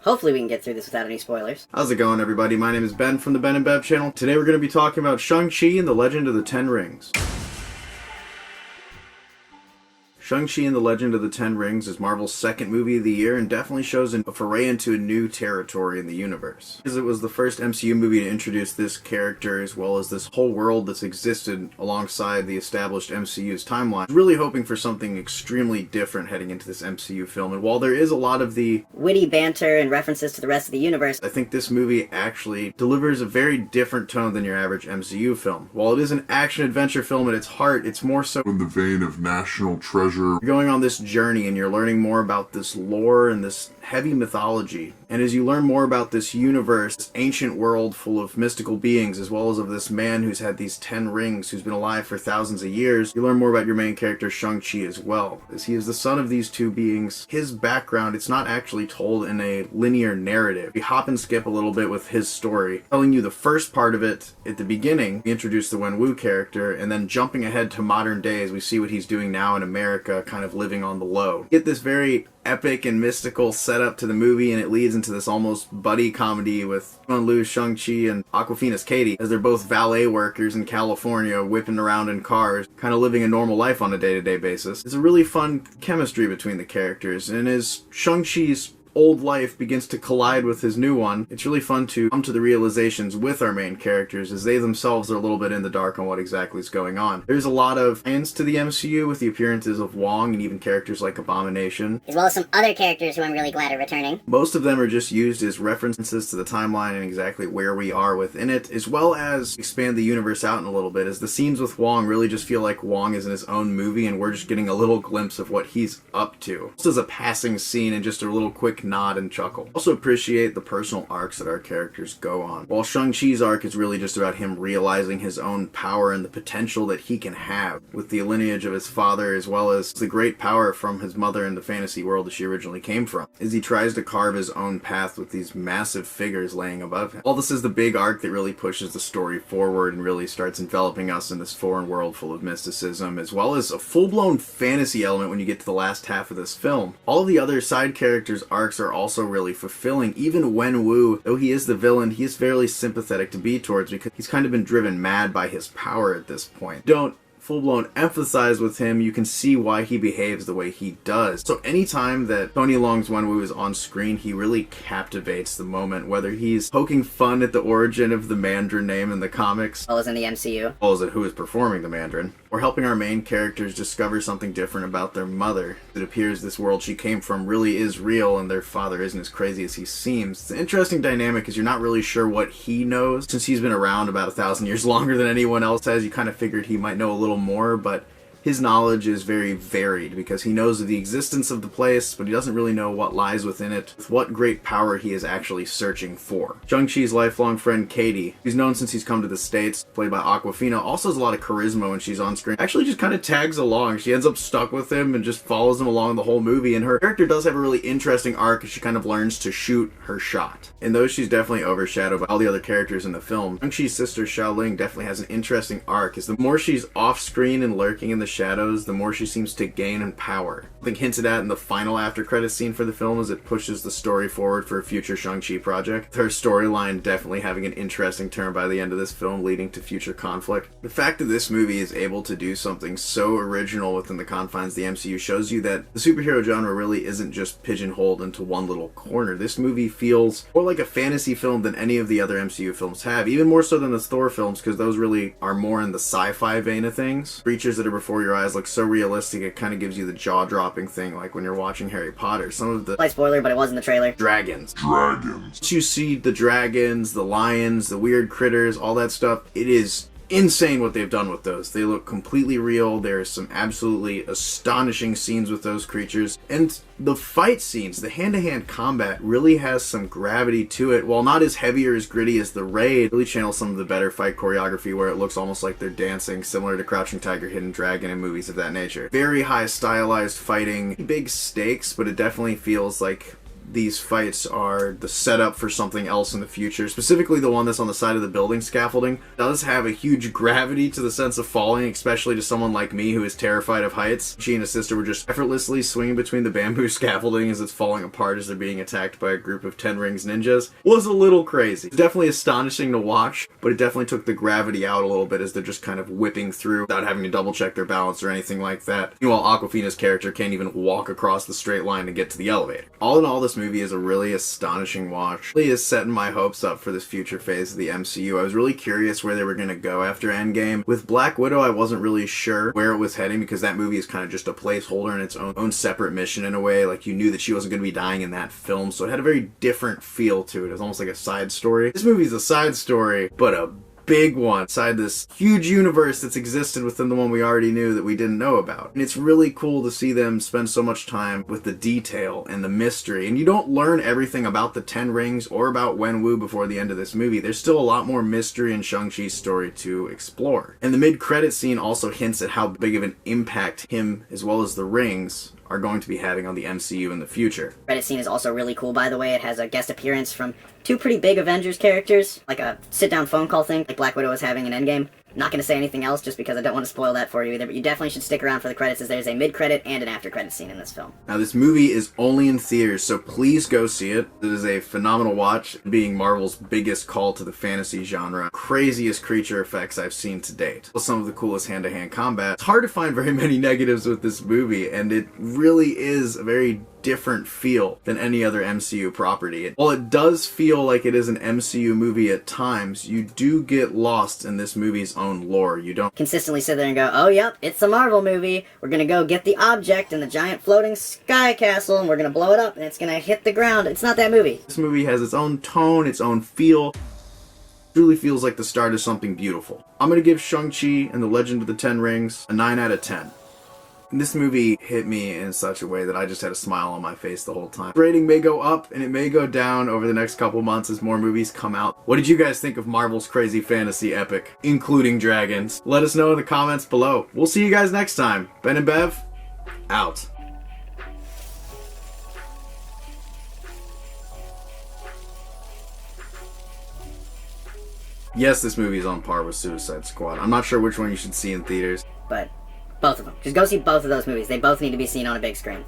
Hopefully we can get through this without any spoilers. How's it going, everybody? My name is Ben from the Ben and Bev channel. Today we're going to be talking about Shang-Chi and the Legend of the Ten Rings. Shang-Chi and the Legend of the Ten Rings is Marvel's second movie of the year and definitely shows a foray into a new territory in the universe. Because it was the first MCU movie to introduce this character as well as this whole world that's existed alongside the established MCU's timeline. Really hoping for something extremely different heading into this MCU film, and while there is a lot of the witty banter and references to the rest of the universe, I think this movie actually delivers a very different tone than your average MCU film. While it is an action-adventure film at its heart, it's more so in the vein of National Treasure. You're going on this journey and you're learning more about this lore and this heavy mythology. And as you learn more about this universe, this ancient world full of mystical beings, as well as of this man who's had these 10 rings, who's been alive for thousands of years, you learn more about your main character, Shang-Chi, as well. As he is the son of these two beings, his background, it's not actually told in a linear narrative. We hop and skip a little bit with his story, telling you the first part of it at the beginning. We introduce the Wenwu character, and then jumping ahead to modern days, we see what he's doing now in America, kind of living on the low. You get this very epic and mystical setup to the movie, and it leads into this almost buddy comedy with Simu Liu, Shang-Chi, and Awkwafina's Katy, as they're both valet workers in California, whipping around in cars, kind of living a normal life on a day-to-day basis. It's a really fun chemistry between the characters, and as Shang-Chi's old life begins to collide with his new one, it's really fun to come to the realizations with our main characters as they themselves are a little bit in the dark on what exactly is going on. There's a lot of hints to the MCU with the appearances of Wong and even characters like Abomination, as well as some other characters who I'm really glad are returning. Most of them are just used as references to the timeline and exactly where we are within it, as well as expand the universe out in a little bit, as the scenes with Wong really just feel like Wong is in his own movie and we're just getting a little glimpse of what he's up to. This is a passing scene and just a little quick nod and chuckle. Also appreciate the personal arcs that our characters go on. While Shang-Chi's arc is really just about him realizing his own power and the potential that he can have with the lineage of his father, as well as the great power from his mother in the fantasy world that she originally came from, as he tries to carve his own path with these massive figures laying above him. All this is the big arc that really pushes the story forward and really starts enveloping us in this foreign world full of mysticism, as well as a full-blown fantasy element when you get to the last half of this film. All of the other side characters' arcs are also really fulfilling. Even Wenwu, though he is the villain, he is fairly sympathetic to be towards because he's kind of been driven mad by his power at this point. Don't full-blown emphasize with him, you can see why he behaves the way he does. So anytime that Tony Leung's Wenwu is on screen, he really captivates the moment, whether he's poking fun at the origin of the Mandarin name in the comics, as well as in the MCU, as well as at who is performing the Mandarin, or helping our main characters discover something different about their mother. It appears this world she came from really is real and their father isn't as crazy as he seems. It's an interesting dynamic because you're not really sure what he knows. Since he's been around about 1,000 years longer than anyone else has, you kind of figured he might know a little more, but his knowledge is very varied because he knows of the existence of the place, but he doesn't really know what lies within it, with what great power he is actually searching for. Shang-Chi's lifelong friend Katy, who's known since he's come to the States, played by Awkwafina, also has a lot of charisma when she's on screen. Actually just kind of tags along. She ends up stuck with him and just follows him along the whole movie, and her character does have a really interesting arc as she kind of learns to shoot her shot. And though she's definitely overshadowed by all the other characters in the film, Shang-Chi's sister Leung definitely has an interesting arc, as the more she's off screen and lurking in the shadows, the more she seems to gain in power. I think hinted at in the final after credits scene for the film as it pushes the story forward for a future Shang-Chi project. Her storyline definitely having an interesting turn by the end of this film, leading to future conflict. The fact that this movie is able to do something so original within the confines of the MCU shows you that the superhero genre really isn't just pigeonholed into one little corner. This movie feels more like a fantasy film than any of the other MCU films have, even more so than the Thor films, because those really are more in the sci-fi vein of things. Creatures that are before your eyes look so realistic, it kind of gives you the jaw-dropping thing, like when you're watching Harry Potter. Some of the slight spoiler, but it was in the trailer, dragons. You see the dragons, the lions, the weird critters, all that stuff. It is insane what they've done with those. They look completely real. There's some absolutely astonishing scenes with those creatures, and the fight scenes, the hand-to-hand combat really has some gravity to it. While not as heavy or as gritty as The Raid, really channels some of the better fight choreography where it looks almost like they're dancing, similar to Crouching Tiger, Hidden Dragon and movies of that nature. Very high stylized fighting, big stakes, but it definitely feels like these fights are the setup for something else in the future. Specifically, the one that's on the side of the building scaffolding does have a huge gravity to the sense of falling, especially to someone like me who is terrified of heights. She and his sister were just effortlessly swinging between the bamboo scaffolding as it's falling apart as they're being attacked by a group of Ten Rings ninjas. Was a little crazy. It's definitely astonishing to watch, but it definitely took the gravity out a little bit as they're just kind of whipping through without having to double check their balance or anything like that. Meanwhile, Awkwafina's character can't even walk across the straight line to get to the elevator. All in all, this movie is a really astonishing watch. It really is setting my hopes up for this future phase of the MCU. I was really curious where they were going to go after Endgame. With Black Widow, I wasn't really sure where it was heading because that movie is kind of just a placeholder in its own separate mission in a way. Like, you knew that she wasn't going to be dying in that film, so it had a very different feel to it. It was almost like a side story. This movie's a side story, but a big one inside this huge universe that's existed within the one we already knew that we didn't know about. And it's really cool to see them spend so much time with the detail and the mystery. And you don't learn everything about the Ten Rings or about Wenwu before the end of this movie. There's still a lot more mystery in Shang-Chi's story to explore. And the mid-credit scene also hints at how big of an impact him, as well as the rings, are going to be having on the MCU in the future. Credit scene is also really cool, by the way. It has a guest appearance from two pretty big Avengers characters, like a sit-down phone call thing, like Black Widow was having in Endgame. I'm not going to say anything else just because I don't want to spoil that for you either, but you definitely should stick around for the credits as there's a mid-credit and an after-credit scene in this film. Now, this movie is only in theaters, so please go see it. It is a phenomenal watch, being Marvel's biggest call to the fantasy genre. Craziest creature effects I've seen to date. Some of the coolest hand-to-hand combat. It's hard to find very many negatives with this movie, and it really is a very different feel than any other MCU property. While it does feel like it is an MCU movie at times, you do get lost in this movie's own lore. You don't Consistently sit there and go, oh yep, it's a Marvel movie, we're gonna go get the object in the giant floating sky castle and we're gonna blow it up and it's gonna hit the ground. It's not that movie. This movie has its own tone, its own feel. It truly feels like the start of something beautiful. I'm gonna give Shang-Chi and the Legend of the Ten Rings a 9 out of 10. This movie hit me in such a way that I just had a smile on my face the whole time. The rating may go up and it may go down over the next couple months as more movies come out. What did you guys think of Marvel's crazy fantasy epic, including dragons? Let us know in the comments below. We'll see you guys next time. Ben and Bev, out. Yes, this movie is on par with Suicide Squad. I'm not sure which one you should see in theaters. But both of them. Just go see both of those movies. They both need to be seen on a big screen.